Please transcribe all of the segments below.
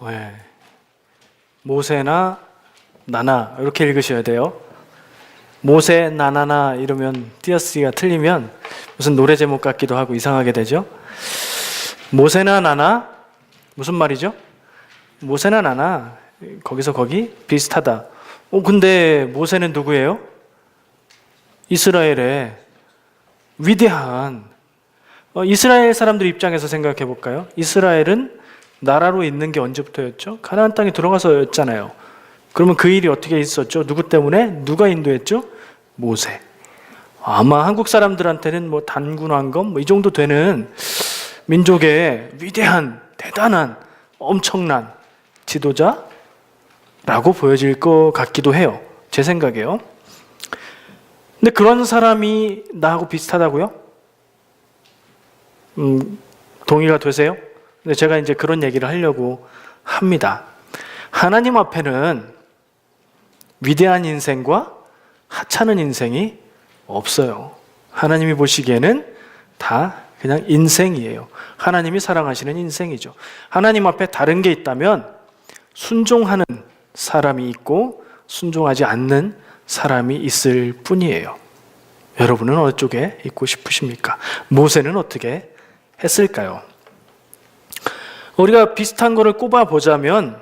네. 모세나 나나 이렇게 읽으셔야 돼요. 모세 나나나 이러면 띄어쓰기가 틀리면 무슨 노래 제목 같기도 하고 이상하게 되죠. 모세나 나나 무슨 말이죠? 모세나 나나 거기서 거기 비슷하다. 근데 모세는 누구예요? 이스라엘의 위대한 이스라엘 사람들 입장에서 생각해 볼까요? 이스라엘은 나라로 있는 게 언제부터였죠? 가나안 땅에 들어가서였잖아요. 그러면 그 일이 어떻게 있었죠? 누구 때문에? 누가 인도했죠? 모세. 아마 한국 사람들한테는 뭐 단군왕검 뭐 이 정도 되는 민족의 위대한 대단한 엄청난 지도자라고 보여질 것 같기도 해요. 제 생각에요. 근데 그런 사람이 나하고 비슷하다고요? 동의가 되세요? 근데 제가 이제 그런 얘기를 하려고 합니다. 하나님 앞에는 위대한 인생과 하찮은 인생이 없어요. 하나님이 보시기에는 다 그냥 인생이에요. 하나님이 사랑하시는 인생이죠. 하나님 앞에 다른 게 있다면 순종하는 사람이 있고 순종하지 않는 사람이 있을 뿐이에요. 여러분은 어느 쪽에 있고 싶으십니까? 모세는 어떻게 했을까요? 우리가 비슷한 거를 꼽아보자면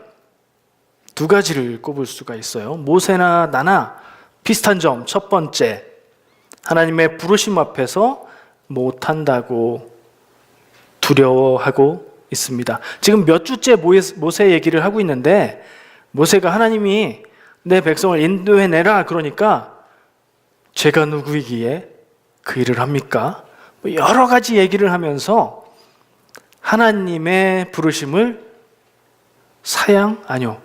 두 가지를 꼽을 수가 있어요. 모세나 나나 비슷한 점. 첫 번째, 하나님의 부르심 앞에서 못한다고 두려워하고 있습니다. 지금 몇 주째 모세 얘기를 하고 있는데 모세가 하나님이 내 백성을 인도해내라 그러니까 제가 누구이기에 그 일을 합니까? 여러 가지 얘기를 하면서 하나님의 부르심을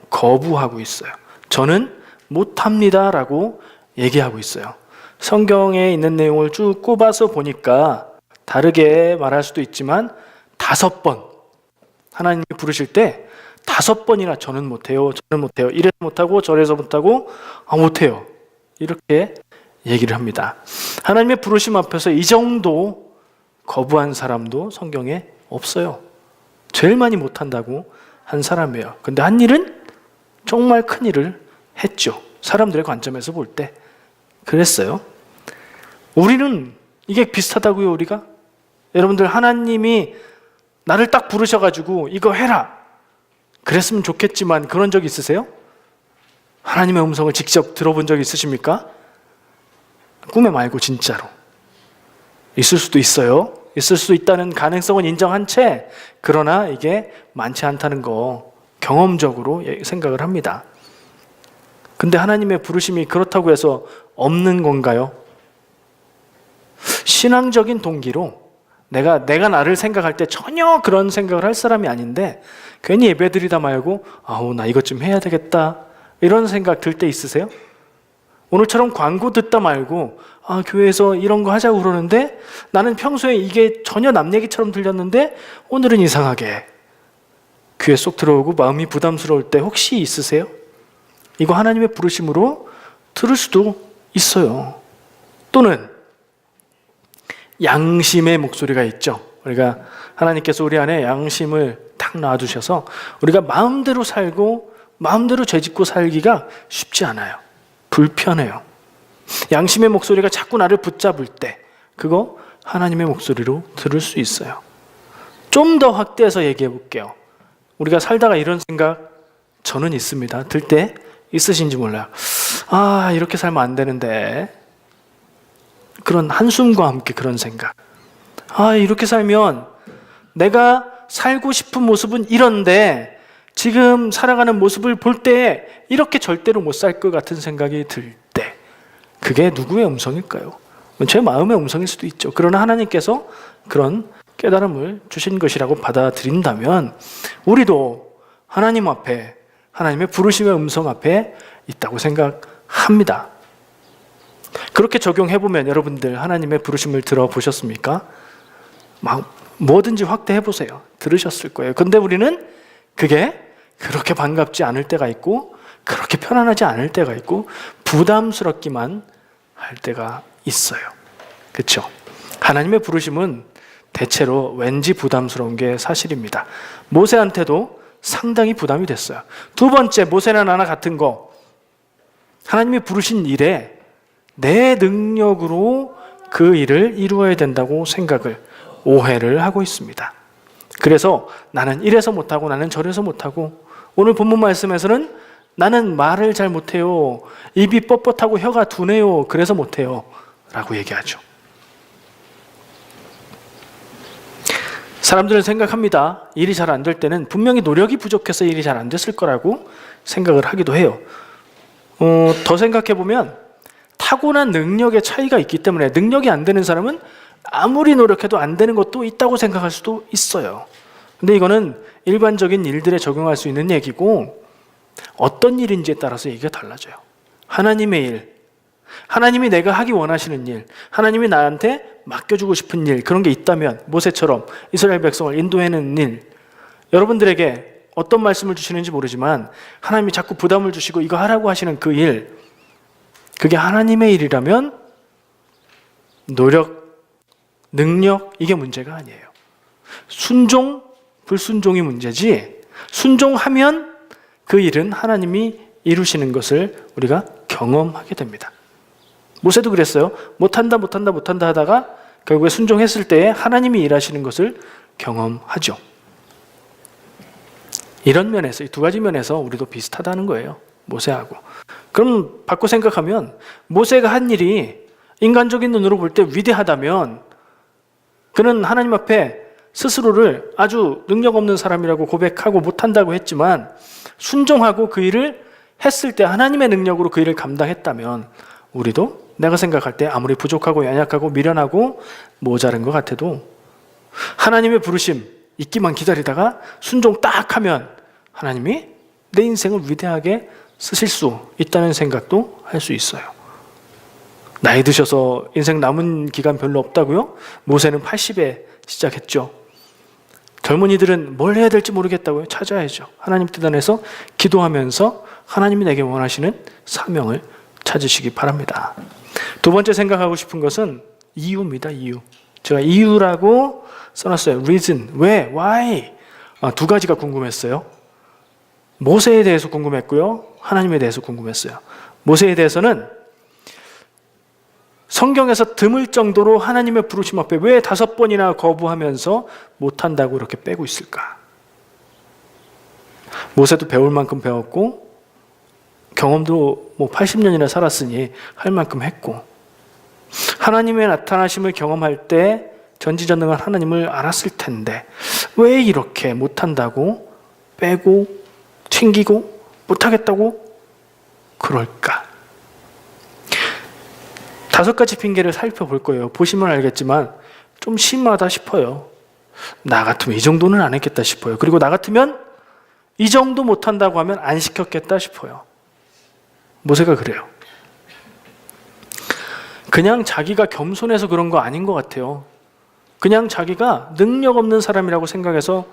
거부하고 있어요. 저는 못합니다 라고 얘기하고 있어요. 성경에 있는 내용을 쭉 꼽아서 보니까 다르게 말할 수도 있지만 5번 하나님이 부르실 때 5번이나 저는 못해요. 이래서 못하고 저래서 못하고 못해요. 이렇게 얘기를 합니다. 하나님의 부르심 앞에서 이 정도 거부한 사람도 성경에 없어요. 제일 많이 못한다고 한 사람이에요. 근데 한 일은 정말 큰 일을 했죠. 사람들의 관점에서 볼 때 그랬어요. 우리는 이게 비슷하다고요. 우리가 여러분들 하나님이 나를 딱 부르셔가지고 이거 해라 그랬으면 좋겠지만 그런 적 있으세요? 하나님의 음성을 직접 들어본 적 있으십니까? 꿈에 말고 진짜로. 있을 수도 있어요. 있을 수 있다는 가능성은 인정한 채 그러나 이게 많지 않다는 거 경험적으로 생각을 합니다. 근데 하나님의 부르심이 그렇다고 해서 없는 건가요? 신앙적인 동기로 내가 나를 생각할 때 전혀 그런 생각을 할 사람이 아닌데 괜히 예배드리다 말고 나 이것 좀 해야 되겠다 이런 생각 들 때 있으세요? 오늘처럼 광고 듣다 말고 교회에서 이런 거 하자고 그러는데 나는 평소에 이게 전혀 남 얘기처럼 들렸는데 오늘은 이상하게 귀에 쏙 들어오고 마음이 부담스러울 때 혹시 있으세요? 이거 하나님의 부르심으로 들을 수도 있어요. 또는 양심의 목소리가 있죠. 우리가 하나님께서 우리 안에 양심을 딱 놔두셔서 우리가 마음대로 살고 마음대로 죄짓고 살기가 쉽지 않아요. 불편해요. 양심의 목소리가 자꾸 나를 붙잡을 때 그거 하나님의 목소리로 들을 수 있어요. 좀 더 확대해서 얘기해 볼게요. 우리가 살다가 이런 생각 저는 있습니다. 들 때 있으신지 몰라요. 이렇게 살면 안 되는데 그런 한숨과 함께 그런 생각. 이렇게 살면 내가 살고 싶은 모습은 이런데 지금 살아가는 모습을 볼 때 이렇게 절대로 못 살 것 같은 생각이 들 때 그게 누구의 음성일까요? 제 마음의 음성일 수도 있죠. 그러나 하나님께서 그런 깨달음을 주신 것이라고 받아들인다면 우리도 하나님 앞에 하나님의 부르심의 음성 앞에 있다고 생각합니다. 그렇게 적용해보면 여러분들 하나님의 부르심을 들어보셨습니까? 뭐든지 확대해보세요. 들으셨을 거예요. 근데 우리는 그게 그렇게 반갑지 않을 때가 있고 그렇게 편안하지 않을 때가 있고 부담스럽기만 할 때가 있어요. 그렇죠? 하나님의 부르심은 대체로 왠지 부담스러운 게 사실입니다. 모세한테도 상당히 부담이 됐어요. 두 번째, 모세나 나나 같은 거, 하나님이 부르신 일에 내 능력으로 그 일을 이루어야 된다고 생각을, 오해를 하고 있습니다. 그래서 나는 이래서 못하고 나는 저래서 못하고, 오늘 본문 말씀에서는 나는 말을 잘 못해요, 입이 뻣뻣하고 혀가 둔해요, 그래서 못해요 라고 얘기하죠. 사람들은 생각합니다. 일이 잘 안 될 때는 분명히 노력이 부족해서 일이 잘 안 됐을 거라고 생각을 하기도 해요. 더 생각해보면 타고난 능력의 차이가 있기 때문에 능력이 안 되는 사람은 아무리 노력해도 안 되는 것도 있다고 생각할 수도 있어요. 근데 이거는 일반적인 일들에 적용할 수 있는 얘기고, 어떤 일인지에 따라서 얘기가 달라져요. 하나님의 일, 하나님이 내가 하기 원하시는 일, 하나님이 나한테 맡겨주고 싶은 일, 그런 게 있다면 모세처럼 이스라엘 백성을 인도해내는 일, 여러분들에게 어떤 말씀을 주시는지 모르지만 하나님이 자꾸 부담을 주시고 이거 하라고 하시는 그 일, 그게 하나님의 일이라면 노력, 능력, 이게 문제가 아니에요. 순종, 불순종이 문제지, 순종하면 그 일은 하나님이 이루시는 것을 우리가 경험하게 됩니다. 모세도 그랬어요. 못한다 하다가 결국에 순종했을 때에 하나님이 일하시는 것을 경험하죠. 이런 면에서, 이 두 가지 면에서 우리도 비슷하다는 거예요, 모세하고. 그럼 바꿔 생각하면 모세가 한 일이 인간적인 눈으로 볼 때 위대하다면 그는 하나님 앞에 스스로를 아주 능력 없는 사람이라고 고백하고 못한다고 했지만 순종하고 그 일을 했을 때 하나님의 능력으로 그 일을 감당했다면 우리도 내가 생각할 때 아무리 부족하고 연약하고 미련하고 모자른 것 같아도 하나님의 부르심 있기만 기다리다가 순종 딱 하면 하나님이 내 인생을 위대하게 쓰실 수 있다는 생각도 할 수 있어요. 나이 드셔서 인생 남은 기간 별로 없다고요? 모세는 80에 시작했죠. 젊은이들은 뭘 해야 될지 모르겠다고요? 찾아야죠. 하나님 뜻 안에서 기도하면서 하나님이 내게 원하시는 사명을 찾으시기 바랍니다. 두 번째 생각하고 싶은 것은 이유입니다. 이유. 제가 이유라고 써놨어요. reason. 왜? why? 두 가지가 궁금했어요. 모세에 대해서 궁금했고요, 하나님에 대해서 궁금했어요. 모세에 대해서는 성경에서 드물 정도로 하나님의 부르심 앞에 왜 5번이나 거부하면서 못한다고 이렇게 빼고 있을까? 모세도 배울 만큼 배웠고 경험도 80년이나 살았으니 할 만큼 했고, 하나님의 나타나심을 경험할 때 전지전능한 하나님을 알았을 텐데 왜 이렇게 못한다고 빼고 튕기고 못하겠다고 그럴까? 5가지 핑계를 살펴볼 거예요. 보시면 알겠지만 좀 심하다 싶어요. 나 같으면 이 정도는 안 했겠다 싶어요. 그리고 나 같으면 이 정도 못한다고 하면 안 시켰겠다 싶어요. 모세가 그래요. 그냥 자기가 겸손해서 그런 거 아닌 것 같아요. 그냥 자기가 능력 없는 사람이라고 생각해서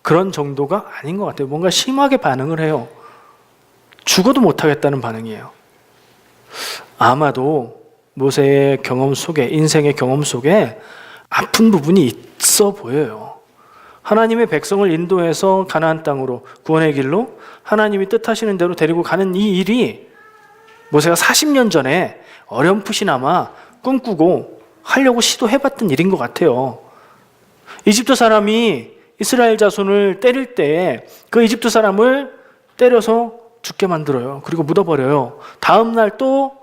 그런 정도가 아닌 것 같아요. 뭔가 심하게 반응을 해요. 죽어도 못하겠다는 반응이에요. 아마도 모세의 경험 속에, 인생의 경험 속에 아픈 부분이 있어 보여요. 하나님의 백성을 인도해서 가나안 땅으로, 구원의 길로 하나님이 뜻하시는 대로 데리고 가는 이 일이 모세가 40년 전에 어렴풋이나마 꿈꾸고 하려고 시도해봤던 일인 것 같아요. 이집트 사람이 이스라엘 자손을 때릴 때 그 이집트 사람을 때려서 죽게 만들어요. 그리고 묻어버려요. 다음 날 또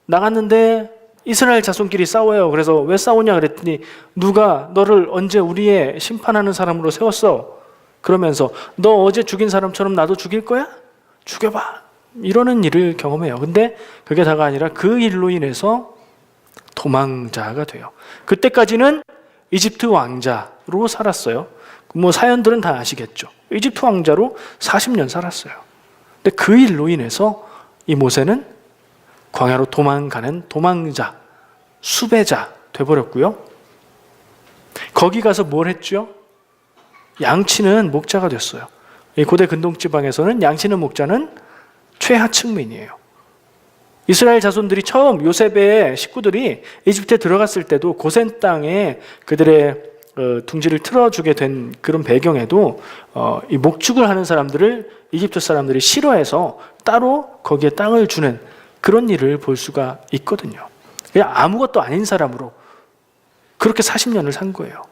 나갔는데 이스라엘 자손끼리 싸워요. 그래서 왜 싸우냐 그랬더니 누가 너를 언제 우리의 심판하는 사람으로 세웠어? 그러면서 너 어제 죽인 사람처럼 나도 죽일 거야? 죽여봐. 이러는 일을 경험해요. 근데 그게 다가 아니라 그 일로 인해서 도망자가 돼요. 그때까지는 이집트 왕자로 살았어요. 사연들은 다 아시겠죠. 이집트 왕자로 40년 살았어요. 근데 그 일로 인해서 이 모세는 광야로 도망가는 도망자, 수배자 돼버렸고요. 거기 가서 뭘 했죠? 양치는 목자가 됐어요. 이 고대 근동지방에서는 양치는 목자는 최하층민이에요. 이스라엘 자손들이 처음 요셉의 식구들이 이집트에 들어갔을 때도 고센 땅에 그들의 둥지를 틀어주게 된 그런 배경에도 이 목축을 하는 사람들을 이집트 사람들이 싫어해서 따로 거기에 땅을 주는 그런 일을 볼 수가 있거든요. 그냥 아무것도 아닌 사람으로 그렇게 40년을 산 거예요.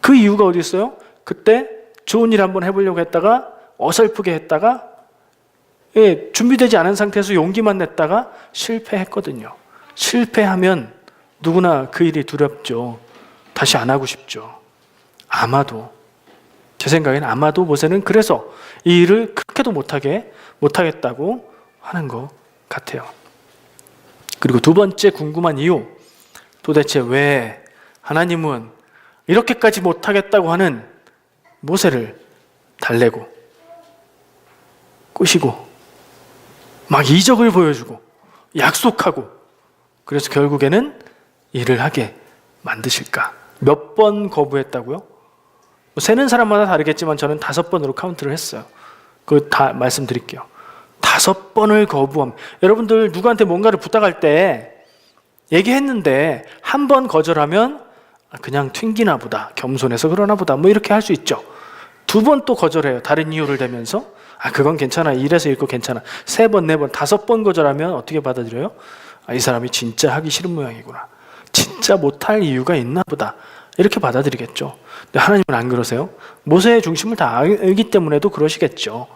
그 이유가 어디 있어요? 그때 좋은 일 한번 해보려고 했다가 어설프게 했다가 준비되지 않은 상태에서 용기만 냈다가 실패했거든요. 실패하면 누구나 그 일이 두렵죠. 다시 안 하고 싶죠. 아마도 제 생각에는 아마도 모세는 그래서 이 일을 그렇게도 못하겠다고 하는 것 같아요. 그리고 두 번째 궁금한 이유, 도대체 왜 하나님은 이렇게까지 못하겠다고 하는 모세를 달래고 꼬시고 막 이적을 보여주고 약속하고 그래서 결국에는 일을 하게 만드실까? 몇 번 거부했다고요? 세는 사람마다 다르겠지만 저는 5번으로 카운트를 했어요. 그거 다 말씀드릴게요. 5번을 거부함. 여러분들 누구한테 뭔가를 부탁할 때 얘기했는데 한 번 거절하면 그냥 튕기나 보다, 겸손해서 그러나 보다 뭐 이렇게 할 수 있죠. 2번 또 거절해요. 다른 이유를 대면서 그건 괜찮아, 이래서 읽고 괜찮아. 3번, 4번, 5번 거절하면 어떻게 받아들여요? 이 사람이 진짜 하기 싫은 모양이구나, 진짜 못할 이유가 있나 보다, 이렇게 받아들이겠죠. 근데 하나님은 안 그러세요. 모세의 중심을 다 알기 때문에도 그러시겠죠.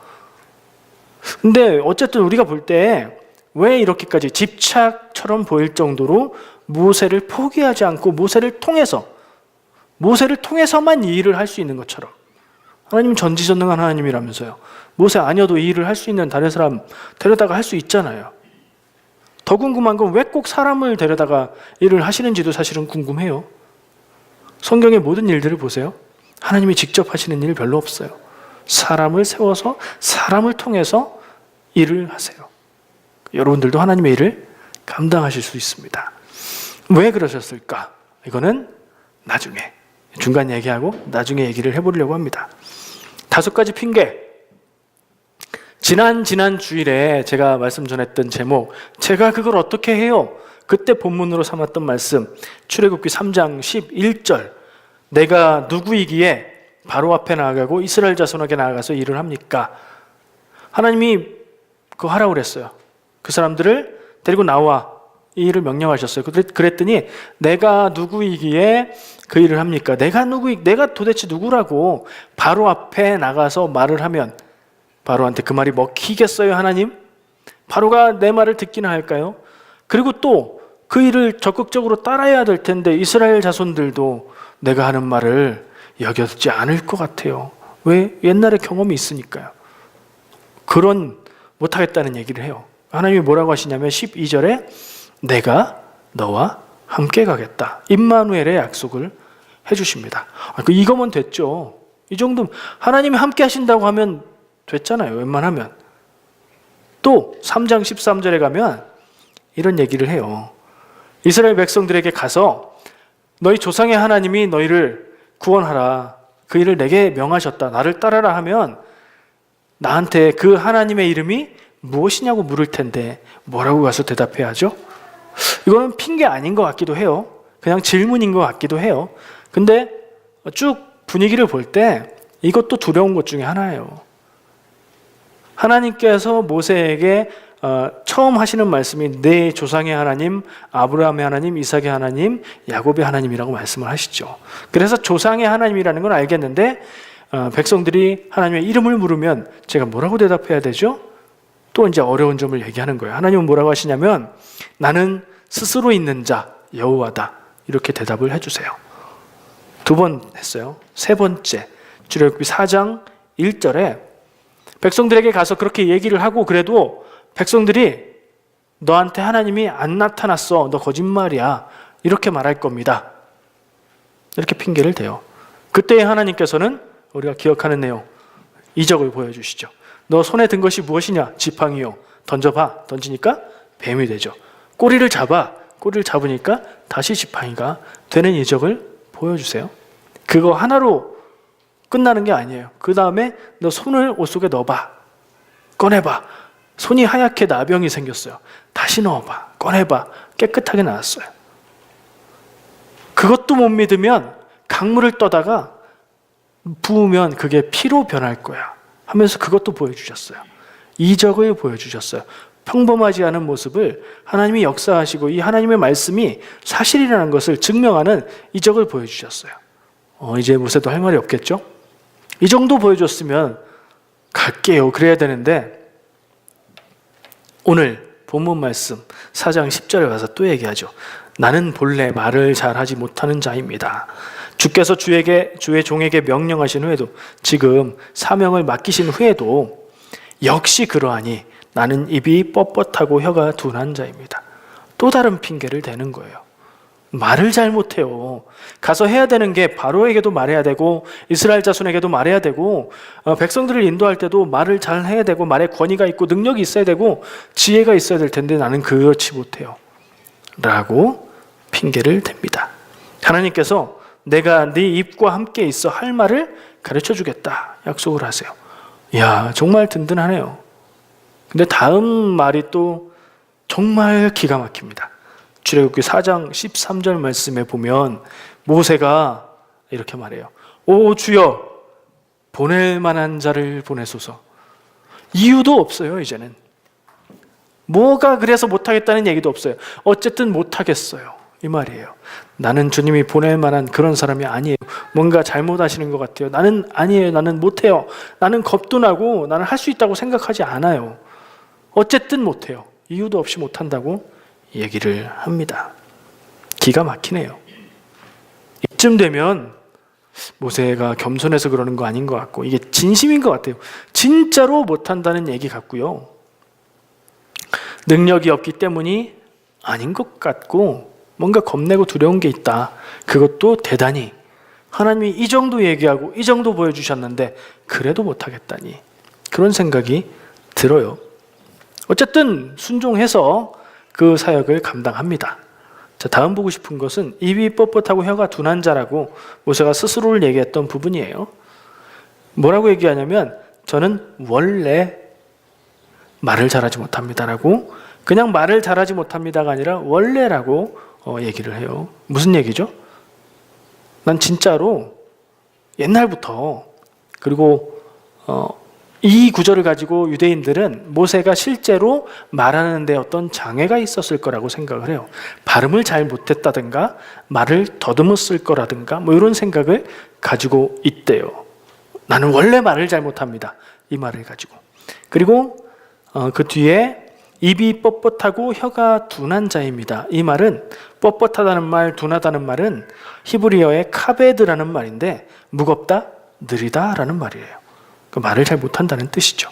근데 어쨌든 우리가 볼 때 왜 이렇게까지 집착처럼 보일 정도로 모세를 포기하지 않고 모세를 통해서만 이 일을 할 수 있는 것처럼, 하나님 전지전능한 하나님이라면서요. 모세 아니어도 이 일을 할 수 있는 다른 사람 데려다가 할 수 있잖아요. 더 궁금한 건 왜 꼭 사람을 데려다가 일을 하시는지도 사실은 궁금해요. 성경의 모든 일들을 보세요. 하나님이 직접 하시는 일 별로 없어요. 사람을 세워서 사람을 통해서 일을 하세요. 여러분들도 하나님의 일을 감당하실 수 있습니다. 왜 그러셨을까? 이거는 나중에 중간 얘기하고 나중에 얘기를 해보려고 합니다. 5가지 핑계. 지난 주일에 제가 말씀 전했던 제목, 제가 그걸 어떻게 해요? 그때 본문으로 삼았던 말씀, 출애굽기 3장 11절. 내가 누구이기에 바로 앞에 나아가고 이스라엘 자손에게 나아가서 일을 합니까? 하나님이 그거 하라고 그랬어요. 그 사람들을 데리고 나와 이 일을 명령하셨어요. 그랬더니 내가 누구이기에 그 일을 합니까? 내가 도대체 누구라고 바로 앞에 나가서 말을 하면 바로한테 그 말이 먹히겠어요, 하나님? 바로가 내 말을 듣기나 할까요? 그리고 또 그 일을 적극적으로 따라야 될 텐데 이스라엘 자손들도 내가 하는 말을 여겨듣지 않을 것 같아요. 왜? 옛날에 경험이 있으니까요. 그런 못하겠다는 얘기를 해요. 하나님이 뭐라고 하시냐면 12절에 내가 너와 함께 가겠다, 임마누엘의 약속을 해주십니다. 이거면 됐죠. 이 정도면 하나님이 함께 하신다고 하면 됐잖아요. 웬만하면. 또 3장 13절에 가면 이런 얘기를 해요. 이스라엘 백성들에게 가서 너희 조상의 하나님이 너희를 구원하라, 그 일을 내게 명하셨다, 나를 따르라 하면 나한테 그 하나님의 이름이 무엇이냐고 물을 텐데 뭐라고 가서 대답해야 하죠? 이거는 핑계 아닌 것 같기도 해요. 그냥 질문인 것 같기도 해요. 근데 쭉 분위기를 볼 때 이것도 두려운 것 중에 하나예요. 하나님께서 모세에게 처음 하시는 말씀이 내 조상의 하나님, 아브라함의 하나님, 이삭의 하나님, 야곱의 하나님이라고 말씀을 하시죠. 그래서 조상의 하나님이라는 건 알겠는데 백성들이 하나님의 이름을 물으면 제가 뭐라고 대답해야 되죠? 또 이제 어려운 점을 얘기하는 거예요. 하나님은 뭐라고 하시냐면 나는 스스로 있는 자 여호와다, 이렇게 대답을 해주세요. 2번 했어요. 3번째 출애굽기 4장 1절에 백성들에게 가서 그렇게 얘기를 하고 그래도 백성들이 너한테 하나님이 안 나타났어, 너 거짓말이야, 이렇게 말할 겁니다. 이렇게 핑계를 대요. 그때 하나님께서는 우리가 기억하는 내용, 이적을 보여주시죠. 너 손에 든 것이 무엇이냐? 지팡이요. 던져봐. 던지니까 뱀이 되죠. 꼬리를 잡으니까 다시 지팡이가 되는 이적을 보여주세요. 그거 하나로 끝나는 게 아니에요. 그 다음에 너 손을 옷 속에 넣어봐. 꺼내봐. 손이 하얗게 나병이 생겼어요. 다시 넣어봐. 꺼내봐. 깨끗하게 나왔어요. 그것도 못 믿으면 강물을 떠다가 부으면 그게 피로 변할 거야 하면서 그것도 보여주셨어요. 이적을 보여주셨어요. 평범하지 않은 모습을 하나님이 역사하시고 이 하나님의 말씀이 사실이라는 것을 증명하는 이적을 보여주셨어요. 이제 모세도 할 말이 없겠죠? 이 정도 보여줬으면 갈게요 그래야 되는데 오늘 본문 말씀 4장 10절에 가서 또 얘기하죠. 나는 본래 말을 잘하지 못하는 자입니다. 주께서 주의 종에게 명령하신 후에도, 지금 사명을 맡기신 후에도 역시 그러하니 나는 입이 뻣뻣하고 혀가 둔한 자입니다. 또 다른 핑계를 대는 거예요. 말을 잘 못해요. 가서 해야 되는 게 바로에게도 말해야 되고 이스라엘 자손에게도 말해야 되고 백성들을 인도할 때도 말을 잘 해야 되고 말에 권위가 있고 능력이 있어야 되고 지혜가 있어야 될 텐데 나는 그렇지 못해요 라고 핑계를 댑니다. 하나님께서 내가 네 입과 함께 있어 할 말을 가르쳐 주겠다 약속을 하세요. 이야, 정말 든든하네요. 근데 다음 말이 또 정말 기가 막힙니다. 출애굽기 4장 13절 말씀에 보면 모세가 이렇게 말해요. 오 주여, 보낼 만한 자를 보내소서. 이유도 없어요. 이제는 뭐가 그래서 못하겠다는 얘기도 없어요. 어쨌든 못하겠어요 이 말이에요. 나는 주님이 보낼 만한 그런 사람이 아니에요. 뭔가 잘못하시는 것 같아요. 나는 아니에요. 나는 못해요. 나는 겁도 나고 나는 할 수 있다고 생각하지 않아요. 어쨌든 못해요. 이유도 없이 못한다고 얘기를 합니다. 기가 막히네요. 이쯤 되면 모세가 겸손해서 그러는 거 아닌 것 같고 이게 진심인 것 같아요. 진짜로 못한다는 얘기 같고요. 능력이 없기 때문이 아닌 것 같고 뭔가 겁내고 두려운 게 있다. 그것도 대단히 하나님이 이 정도 얘기하고 이 정도 보여주셨는데 그래도 못하겠다니 그런 생각이 들어요. 어쨌든 순종해서 그 사역을 감당합니다. 자, 다음 보고 싶은 것은 입이 뻣뻣하고 혀가 둔한 자라고 모세가 스스로를 얘기했던 부분이에요. 뭐라고 얘기하냐면 저는 원래 말을 잘하지 못합니다라고, 그냥 말을 잘하지 못합니다가 아니라 원래라고 얘기를 해요. 무슨 얘기죠? 난 진짜로 옛날부터, 그리고 이 구절을 가지고 유대인들은 모세가 실제로 말하는 데 어떤 장애가 있었을 거라고 생각을 해요. 발음을 잘 못했다든가 말을 더듬었을 거라든가 뭐 이런 생각을 가지고 있대요. 나는 원래 말을 잘 못합니다. 이 말을 가지고. 그리고 그 뒤에 입이 뻣뻣하고 혀가 둔한 자입니다. 이 말은 뻣뻣하다는 말, 둔하다는 말은 히브리어의 카베드라는 말인데 무겁다, 느리다라는 말이에요. 그 말을 잘 못한다는 뜻이죠.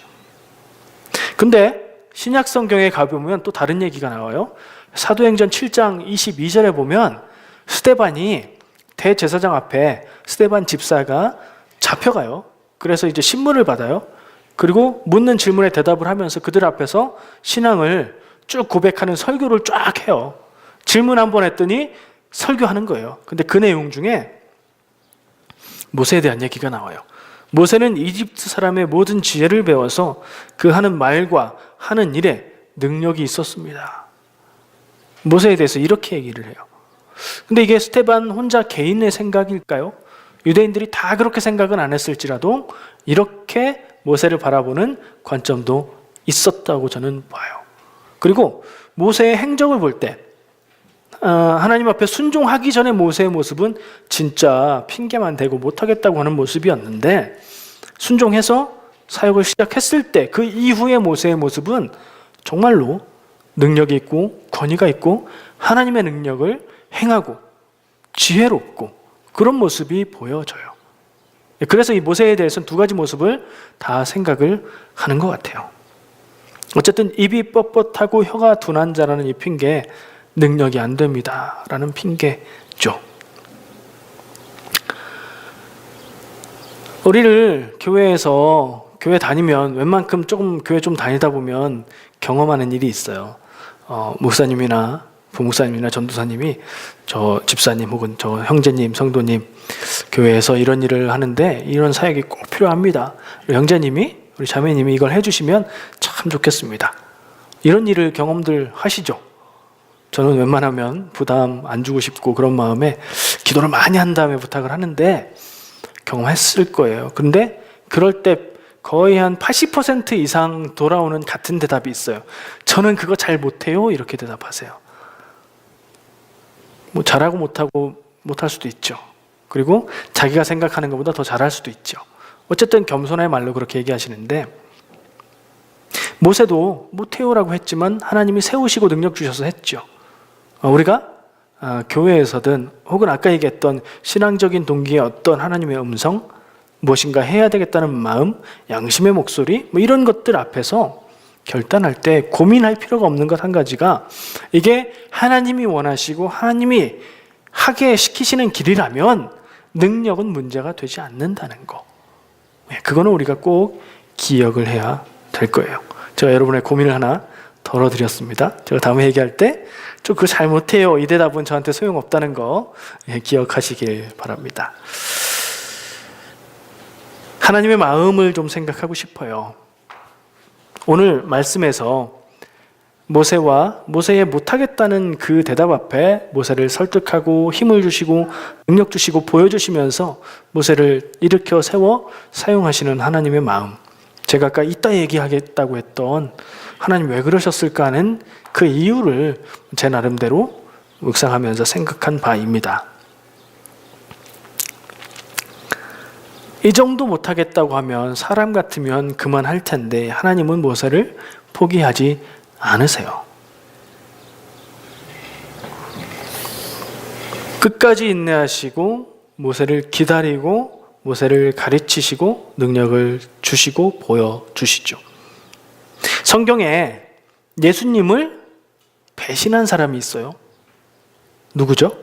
근데 신약 성경에 가보면 또 다른 얘기가 나와요. 사도행전 7장 22절에 보면 스데반이 대제사장 앞에 스데반 집사가 잡혀가요. 그래서 이제 신문을 받아요. 그리고 묻는 질문에 대답을 하면서 그들 앞에서 신앙을 쭉 고백하는 설교를 쫙 해요. 질문 한 번 했더니 설교하는 거예요. 근데 그 내용 중에 모세에 대한 얘기가 나와요. 모세는 이집트 사람의 모든 지혜를 배워서 그 하는 말과 하는 일에 능력이 있었습니다. 모세에 대해서 이렇게 얘기를 해요. 근데 이게 스데반 혼자 개인의 생각일까요? 유대인들이 다 그렇게 생각은 안 했을지라도 이렇게 모세를 바라보는 관점도 있었다고 저는 봐요. 그리고 모세의 행적을 볼 때 하나님 앞에 순종하기 전에 모세의 모습은 진짜 핑계만 대고 못하겠다고 하는 모습이었는데 순종해서 사역을 시작했을 때 그 이후의 모세의 모습은 정말로 능력이 있고 권위가 있고 하나님의 능력을 행하고 지혜롭고 그런 모습이 보여져요. 그래서 이 모세에 대해서는 두 가지 모습을 다 생각을 하는 것 같아요. 어쨌든 입이 뻣뻣하고 혀가 둔한 자라는 이 핑계, 능력이 안 됩니다 라는 핑계죠. 우리를 교회 다니면 웬만큼 조금 교회 좀 다니다 보면 경험하는 일이 있어요. 목사님이나 부목사님이나 전도사님이 저 집사님 혹은 저 형제님, 성도님 교회에서 이런 일을 하는데 이런 사역이 꼭 필요합니다. 우리 형제님이, 우리 자매님이 이걸 해주시면 참 좋겠습니다. 이런 일을 경험들 하시죠. 저는 웬만하면 부담 안 주고 싶고 그런 마음에 기도를 많이 한 다음에 부탁을 하는데 경험했을 거예요. 그런데 그럴 때 거의 한 80% 이상 돌아오는 같은 대답이 있어요. 저는 그거 잘 못해요. 이렇게 대답하세요. 뭐 잘하고 못하고 못할 수도 있죠. 그리고 자기가 생각하는 것보다 더 잘할 수도 있죠. 어쨌든 겸손의 말로 그렇게 얘기하시는데, 모세도 못해요라고 했지만 하나님이 세우시고 능력 주셔서 했죠. 우리가 교회에서든 혹은 아까 얘기했던 신앙적인 동기의 어떤 하나님의 음성, 무엇인가 해야 되겠다는 마음, 양심의 목소리, 뭐 이런 것들 앞에서 결단할 때 고민할 필요가 없는 것 한 가지가, 이게 하나님이 원하시고 하나님이 하게 시키시는 길이라면 능력은 문제가 되지 않는다는 거. 그거는 우리가 꼭 기억을 해야 될 거예요. 제가 여러분의 고민을 하나 덜어드렸습니다. 제가 다음에 얘기할 때 저 그거 잘 못해요, 이 대답은 저한테 소용없다는 거 기억하시길 바랍니다. 하나님의 마음을 좀 생각하고 싶어요. 오늘 말씀에서 모세의 못하겠다는 그 대답 앞에 모세를 설득하고 힘을 주시고 능력 주시고 보여주시면서 모세를 일으켜 세워 사용하시는 하나님의 마음, 제가 아까 이따 얘기하겠다고 했던 하나님 왜 그러셨을까 하는 그 이유를 제 나름대로 묵상하면서 생각한 바입니다. 이 정도 못하겠다고 하면 사람 같으면 그만할 텐데 하나님은 모세를 포기하지 않으세요. 끝까지 인내하시고 모세를 기다리고 모세를 가르치시고 능력을 주시고 보여주시죠. 성경에 예수님을 배신한 사람이 있어요. 누구죠?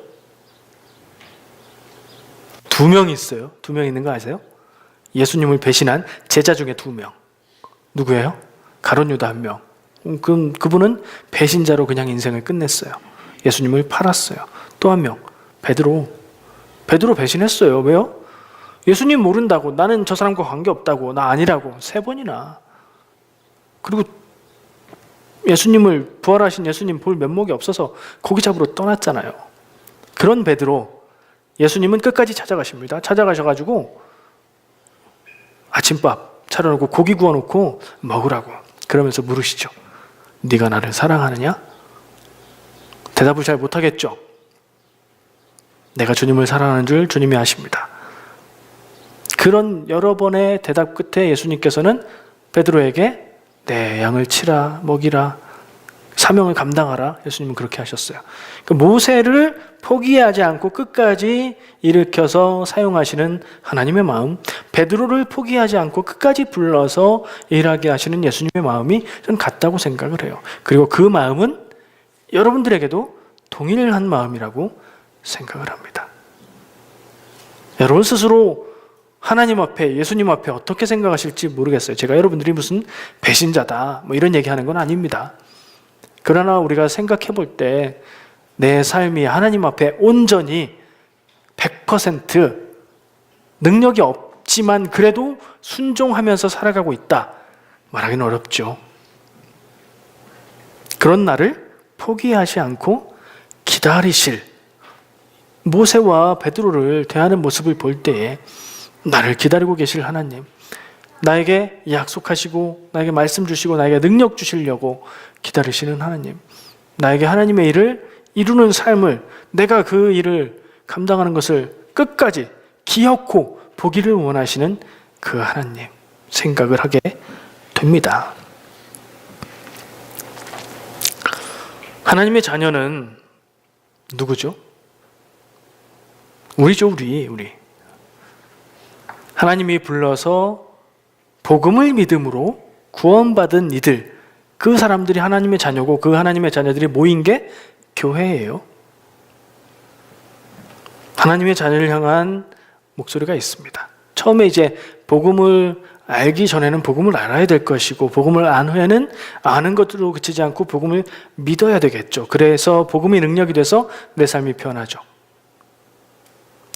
2명 있어요. 2명 있는 거 아세요? 예수님을 배신한 제자 중에 2명. 누구예요? 가룟 유다 1명. 그분은 배신자로 그냥 인생을 끝냈어요. 예수님을 팔았어요. 또 1명, 베드로 배신했어요. 왜요? 예수님 모른다고, 나는 저 사람과 관계없다고, 나 아니라고 3번이나. 그리고 예수님을, 부활하신 예수님 볼 면목이 없어서 고기 잡으러 떠났잖아요. 그런 베드로, 예수님은 끝까지 찾아가십니다. 찾아가셔가지고 아침밥 차려놓고 고기 구워놓고 먹으라고 그러면서 물으시죠. 네가 나를 사랑하느냐? 대답을 잘 못하겠죠. 내가 주님을 사랑하는 줄 주님이 아십니다. 그런 여러 번의 대답 끝에 예수님께서는 베드로에게 내 양을 치라, 먹이라, 사명을 감당하라. 예수님은 그렇게 하셨어요. 모세를 포기하지 않고 끝까지 일으켜서 사용하시는 하나님의 마음, 베드로를 포기하지 않고 끝까지 불러서 일하게 하시는 예수님의 마음이 저는 같다고 생각을 해요. 그리고 그 마음은 여러분들에게도 동일한 마음이라고 생각을 합니다. 여러분 스스로 하나님 앞에, 예수님 앞에 어떻게 생각하실지 모르겠어요. 제가 여러분들이 무슨 배신자다 뭐 이런 얘기하는 건 아닙니다. 그러나 우리가 생각해 볼 때 내 삶이 하나님 앞에 온전히 100% 능력이 없지만 그래도 순종하면서 살아가고 있다 말하기는 어렵죠. 그런 나를 포기하지 않고 기다리실, 모세와 베드로를 대하는 모습을 볼 때에 나를 기다리고 계실 하나님, 나에게 약속하시고 나에게 말씀 주시고 나에게 능력 주시려고 기다리시는 하나님, 나에게 하나님의 일을 이루는 삶을, 내가 그 일을 감당하는 것을 끝까지 기어코 보기를 원하시는 그 하나님 생각을 하게 됩니다. 하나님의 자녀는 누구죠? 우리죠. 우리 하나님이 불러서 복음을 믿음으로 구원받은 이들, 그 사람들이 하나님의 자녀고 그 하나님의 자녀들이 모인 게 교회예요. 하나님의 자녀를 향한 목소리가 있습니다. 처음에 이제 복음을 알기 전에는 복음을 알아야 될 것이고, 복음을 안 후에는 아는 것으로 그치지 않고 복음을 믿어야 되겠죠. 그래서 복음이 능력이 돼서 내 삶이 변하죠.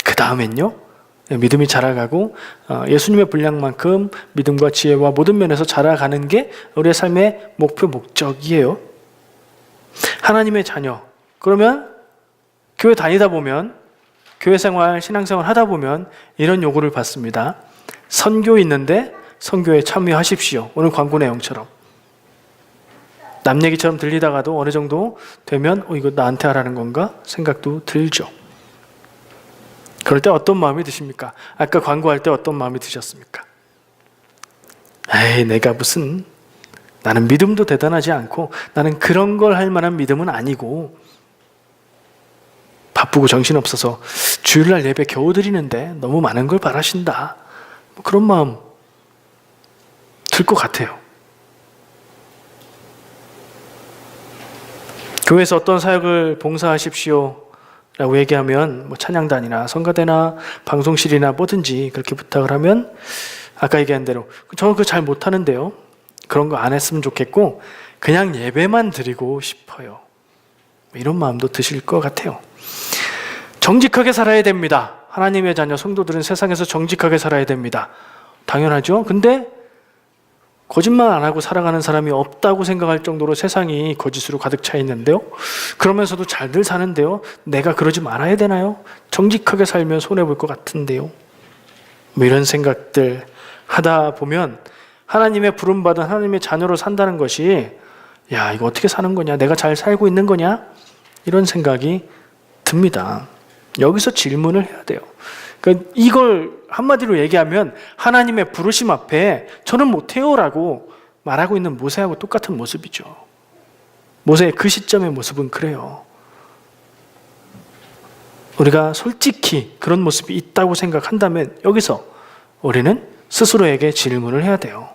그 다음엔요, 믿음이 자라가고 예수님의 분량만큼 믿음과 지혜와 모든 면에서 자라가는 게 우리의 삶의 목표, 목적이에요. 하나님의 자녀, 그러면 교회 다니다 보면, 교회 생활, 신앙생활 하다 보면 이런 요구를 받습니다. 선교 있는데 선교에 참여하십시오. 오늘 광고 내용처럼. 남 얘기처럼 들리다가도 어느 정도 되면 이거 나한테 하라는 건가 생각도 들죠. 그럴 때 어떤 마음이 드십니까? 아까 광고할 때 어떤 마음이 드셨습니까? 에이, 내가 무슨, 나는 믿음도 대단하지 않고 나는 그런 걸 할 만한 믿음은 아니고 바쁘고 정신없어서 주일날 예배 겨우 드리는데 너무 많은 걸 바라신다. 뭐 그런 마음 들 것 같아요. 교회에서 어떤 사역을 봉사하십시오 라고 얘기하면 뭐 찬양단이나 성가대나 방송실이나 뭐든지 그렇게 부탁을 하면 아까 얘기한 대로 저는 그거 잘 못하는데요. 그런 거 안 했으면 좋겠고 그냥 예배만 드리고 싶어요. 이런 마음도 드실 것 같아요. 정직하게 살아야 됩니다. 하나님의 자녀 성도들은 세상에서 정직하게 살아야 됩니다. 당연하죠. 근데 거짓말 안 하고 살아가는 사람이 없다고 생각할 정도로 세상이 거짓으로 가득 차 있는데요. 그러면서도 잘들 사는데요. 내가 그러지 말아야 되나요? 정직하게 살면 손해볼 것 같은데요. 뭐 이런 생각들 하다 보면 하나님의 부름받은 하나님의 자녀로 산다는 것이 야, 이거 어떻게 사는 거냐? 내가 잘 살고 있는 거냐? 이런 생각이 듭니다. 여기서 질문을 해야 돼요. 그러니까 이걸 한마디로 얘기하면 하나님의 부르심 앞에 저는 못해요 라고 말하고 있는 모세하고 똑같은 모습이죠. 모세의 그 시점의 모습은 그래요. 우리가 솔직히 그런 모습이 있다고 생각한다면 여기서 우리는 스스로에게 질문을 해야 돼요.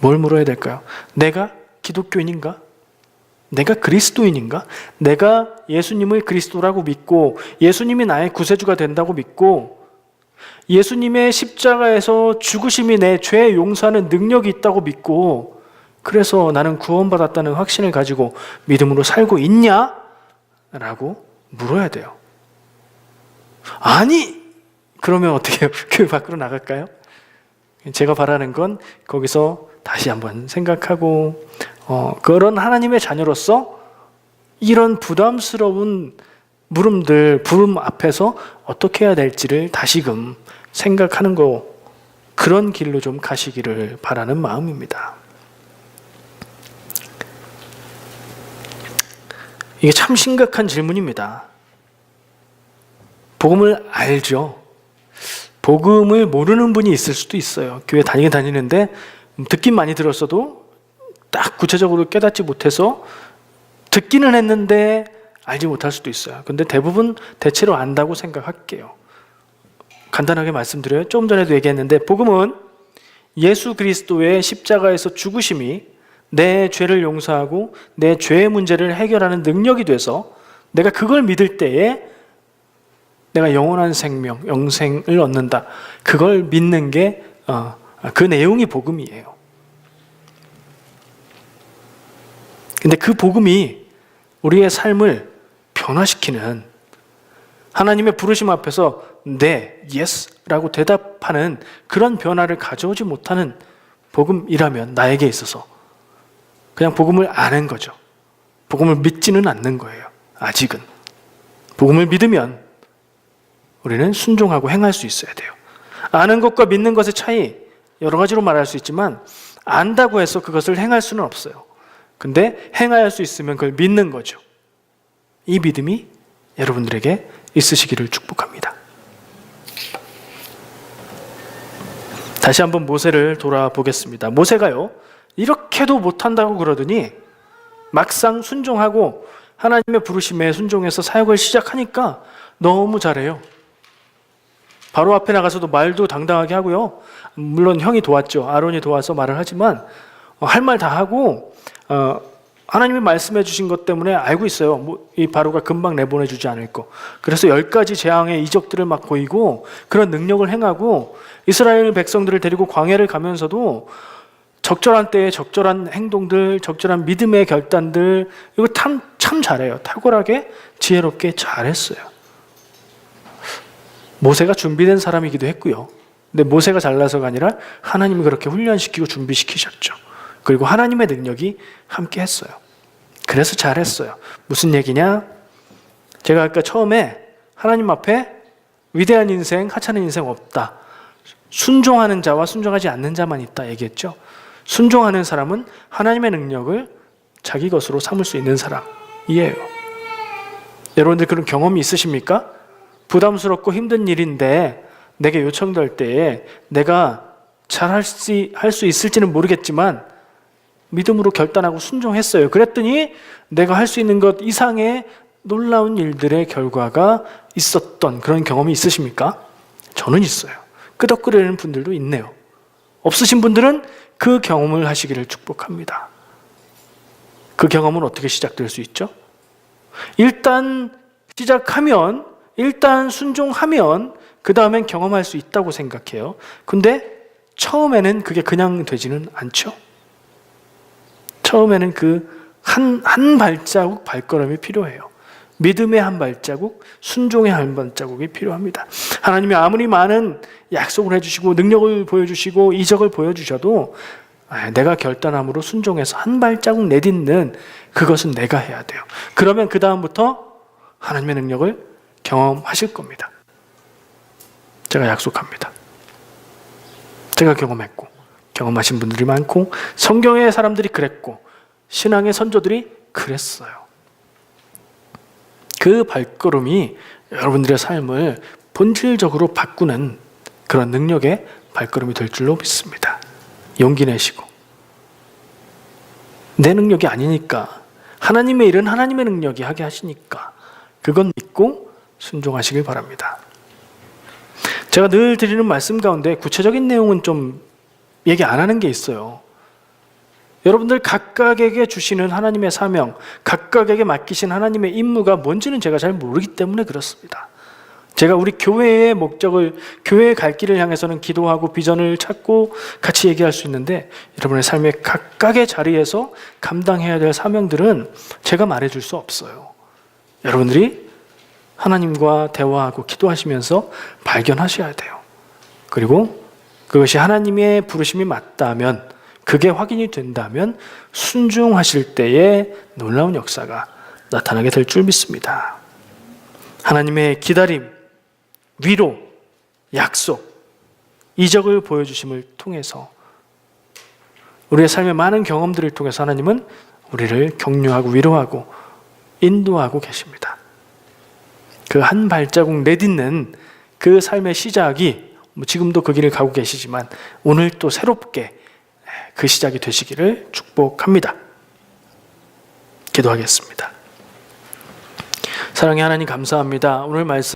뭘 물어야 될까요? 내가 기독교인인가? 내가 그리스도인인가? 내가 예수님을 그리스도라고 믿고 예수님이 나의 구세주가 된다고 믿고 예수님의 십자가에서 죽으심이 내 죄 용서하는 능력이 있다고 믿고 그래서 나는 구원받았다는 확신을 가지고 믿음으로 살고 있냐? 라고 물어야 돼요. 아니! 그러면 어떻게 해요? 교회 밖으로 나갈까요? 제가 바라는 건 거기서 다시 한번 생각하고 그런 하나님의 자녀로서 이런 부담스러운 부름 앞에서 어떻게 해야 될지를 다시금 생각하는 거 그런 길로 좀 가시기를 바라는 마음입니다. 이게 참 심각한 질문입니다. 복음을 알죠. 복음을 모르는 분이 있을 수도 있어요. 교회 다니는데 듣긴 많이 들었어도 딱 구체적으로 깨닫지 못해서 듣기는 했는데 알지 못할 수도 있어요. 근데 대부분 대체로 안다고 생각할게요. 간단하게 말씀드려요. 조금 전에도 얘기했는데 복음은 예수 그리스도의 십자가에서 죽으심이 내 죄를 용서하고 내 죄의 문제를 해결하는 능력이 돼서 내가 그걸 믿을 때에 내가 영원한 생명, 영생을 얻는다. 그걸 믿는 게 그 내용이 복음이에요. 근데 그 복음이 우리의 삶을 변화시키는 하나님의 부르심 앞에서 네, 예스라고 대답하는 그런 변화를 가져오지 못하는 복음이라면 나에게 있어서 그냥 복음을 아는 거죠. 복음을 믿지는 않는 거예요. 아직은. 복음을 믿으면 우리는 순종하고 행할 수 있어야 돼요. 아는 것과 믿는 것의 차이 여러 가지로 말할 수 있지만 안다고 해서 그것을 행할 수는 없어요. 근데 행할 수 있으면 그걸 믿는 거죠. 이 믿음이 여러분들에게 있으시기를 축복합니다. 다시 한번 모세를 돌아보겠습니다. 모세가요, 이렇게도 못한다고 그러더니 막상 순종하고 하나님의 부르심에 순종해서 사역을 시작하니까 너무 잘해요. 바로 앞에 나가서도 말도 당당하게 하고요. 물론 형이 도왔죠. 아론이 도와서 말을 하지만 할 말 다 하고 하나님이 말씀해 주신 것 때문에 알고 있어요. 이 바로가 금방 내보내주지 않을 거. 그래서 10가지 재앙의 이적들을 막 보이고 그런 능력을 행하고 이스라엘 백성들을 데리고 광야를 가면서도 적절한 때에 적절한 행동들, 적절한 믿음의 결단들 이거 참 잘해요. 탁월하게 지혜롭게 잘했어요. 모세가 준비된 사람이기도 했고요. 근데 모세가 잘나서가 아니라 하나님이 그렇게 훈련시키고 준비시키셨죠. 그리고 하나님의 능력이 함께 했어요. 그래서 잘했어요. 무슨 얘기냐? 제가 아까 처음에 하나님 앞에 위대한 인생, 하찮은 인생 없다. 순종하는 자와 순종하지 않는 자만 있다 얘기했죠. 순종하는 사람은 하나님의 능력을 자기 것으로 삼을 수 있는 사람이에요. 여러분들 그런 경험이 있으십니까? 부담스럽고 힘든 일인데 내게 요청될 때에 내가 잘 할 수 있을지는 모르겠지만 믿음으로 결단하고 순종했어요. 그랬더니 내가 할 수 있는 것 이상의 놀라운 일들의 결과가 있었던 그런 경험이 있으십니까? 저는 있어요. 끄덕거리는 분들도 있네요. 없으신 분들은 그 경험을 하시기를 축복합니다. 그 경험은 어떻게 시작될 수 있죠? 일단 시작하면, 일단 순종하면 그 다음엔 경험할 수 있다고 생각해요. 근데 처음에는 그게 그냥 되지는 않죠. 처음에는 그 한 발자국 발걸음이 필요해요. 믿음의 한 발자국, 순종의 한 발자국이 필요합니다. 하나님이 아무리 많은 약속을 해주시고 능력을 보여주시고 이적을 보여주셔도 내가 결단함으로 순종해서 한 발자국 내딛는 그것은 내가 해야 돼요. 그러면 그 다음부터 하나님의 능력을 경험하실 겁니다. 제가 약속합니다. 제가 경험했고 경험하신 분들이 많고 성경의 사람들이 그랬고 신앙의 선조들이 그랬어요. 그 발걸음이 여러분들의 삶을 본질적으로 바꾸는 그런 능력의 발걸음이 될 줄로 믿습니다. 용기 내시고 내 능력이 아니니까 하나님의 일은 하나님의 능력이 하게 하시니까 그건 믿고 순종하시길 바랍니다. 제가 늘 드리는 말씀 가운데 구체적인 내용은 좀 얘기 안 하는 게 있어요. 여러분들 각각에게 주시는 하나님의 사명, 각각에게 맡기신 하나님의 임무가 뭔지는 제가 잘 모르기 때문에 그렇습니다. 제가 우리 교회의 목적을, 교회의 갈 길을 향해서는 기도하고 비전을 찾고 같이 얘기할 수 있는데 여러분의 삶의 각각의 자리에서 감당해야 될 사명들은 제가 말해줄 수 없어요. 여러분들이 하나님과 대화하고 기도하시면서 발견하셔야 돼요. 그리고 그것이 하나님의 부르심이 맞다면, 그게 확인이 된다면 순종하실 때에 놀라운 역사가 나타나게 될 줄 믿습니다. 하나님의 기다림, 위로, 약속, 이적을 보여주심을 통해서 우리의 삶의 많은 경험들을 통해서 하나님은 우리를 격려하고 위로하고 인도하고 계십니다. 그 한 발자국 내딛는 그 삶의 시작이 지금도 그 길을 가고 계시지만 오늘 또 새롭게 그 시작이 되시기를 축복합니다. 기도하겠습니다. 사랑의 하나님 감사합니다. 오늘 말씀